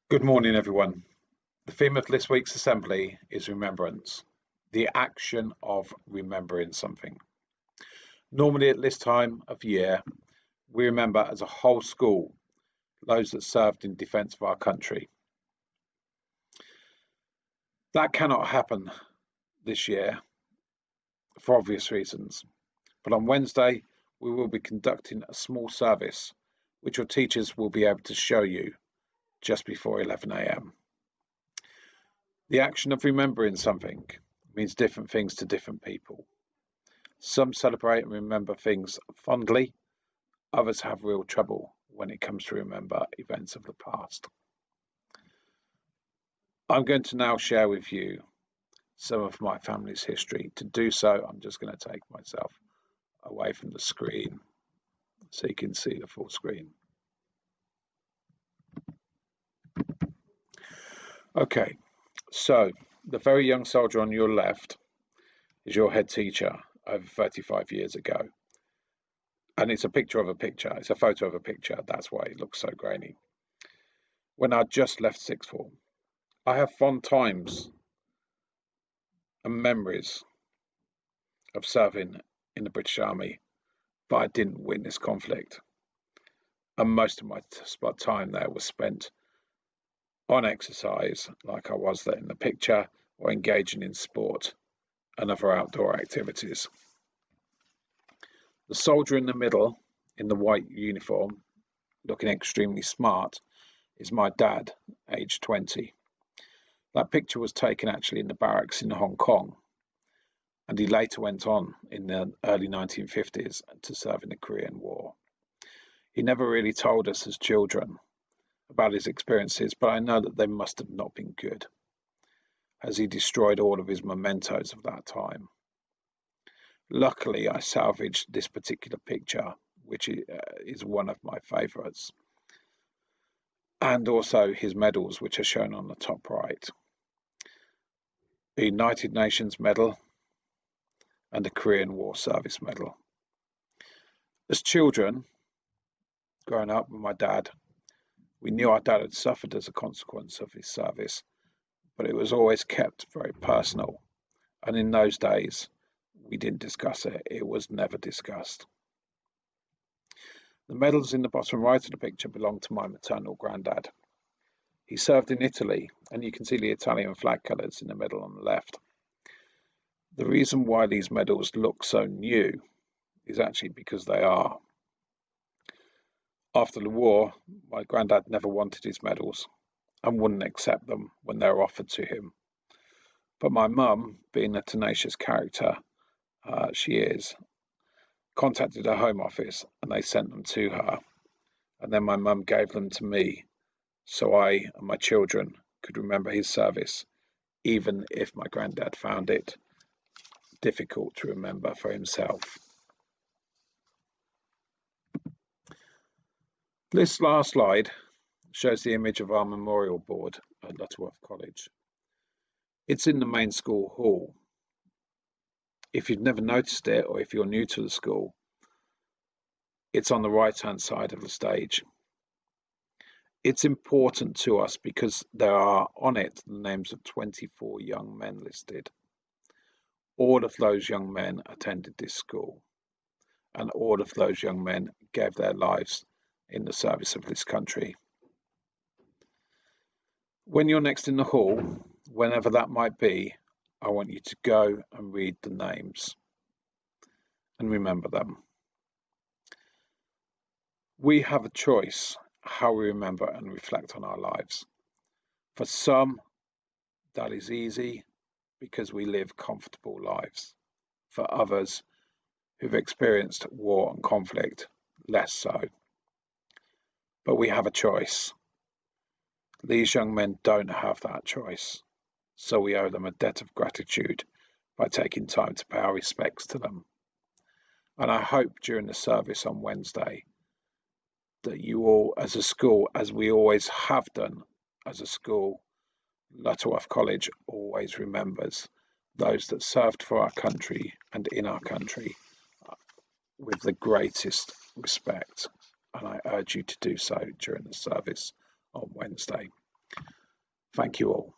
Good morning, everyone. The theme of this week's assembly is remembrance, the action of remembering something. Normally, at this time of year, we remember as a whole school those that served in defence of our country. That cannot happen this year for obvious reasons, but on Wednesday, we will be conducting a small service which your teachers will be able to show you just before 11 a.m. The action of remembering something means different things to different people. Some celebrate and remember things fondly, others have real trouble when it comes to remember events of the past. I'm going to now share with you some of my family's history. To do so, I'm just going to take myself away from the screen so you can see the full screen. Okay, so the very young soldier on your left is your head teacher over 35 years ago. And it's a picture of a picture. It's a photo of a picture. That's why it looks so grainy. When I just left sixth form, I have fond times and memories of serving in the British Army, but I didn't witness conflict. And most of my time there was spent on exercise, like I was there in the picture, or engaging in sport and other outdoor activities. The soldier in the middle, in the white uniform, looking extremely smart, is my dad, aged 20. That picture was taken actually in the barracks in Hong Kong, and he later went on in the early 1950s to serve in the Korean War. He never really told us as children about his experiences, but I know that they must have not been good, as he destroyed all of his mementos of that time. Luckily, I salvaged this particular picture, which is one of my favourites, and also his medals, which are shown on the top right. The United Nations Medal and the Korean War Service Medal. As children, growing up with my dad, we knew our dad had suffered as a consequence of his service, but it was always kept very personal. And in those days, we didn't discuss it. It was never discussed. The medals in the bottom right of the picture belong to my maternal granddad. He served in Italy, and you can see the Italian flag colours in the middle on the left. The reason why these medals look so new is actually because they are. After the war, my granddad never wanted his medals and wouldn't accept them when they were offered to him. But my mum, being a tenacious character she is, contacted her home office and they sent them to her. And then my mum gave them to me so I and my children could remember his service, even if my granddad found it difficult to remember for himself. This last slide shows the image of our memorial board at Lutterworth College. It's in the main school hall. If you've never noticed it, or if you're new to the school, it's on the right-hand side of the stage. It's important to us because there are on it the names of 24 young men listed. All of those young men attended this school, and all of those young men gave their lives in the service of this country. When you're next in the hall, whenever that might be, I want you to go and read the names and remember them. We have a choice how we remember and reflect on our lives. For some, that is easy because we live comfortable lives. For others who've experienced war and conflict, less so. But we have a choice. These young men don't have that choice, so we owe them a debt of gratitude by taking time to pay our respects to them. And I hope during the service on Wednesday that you all, as a school, as we always have done as a school, Lutterworth College always remembers those that served for our country and in our country with the greatest respect. And I urge you to do so during the service on Wednesday. Thank you all.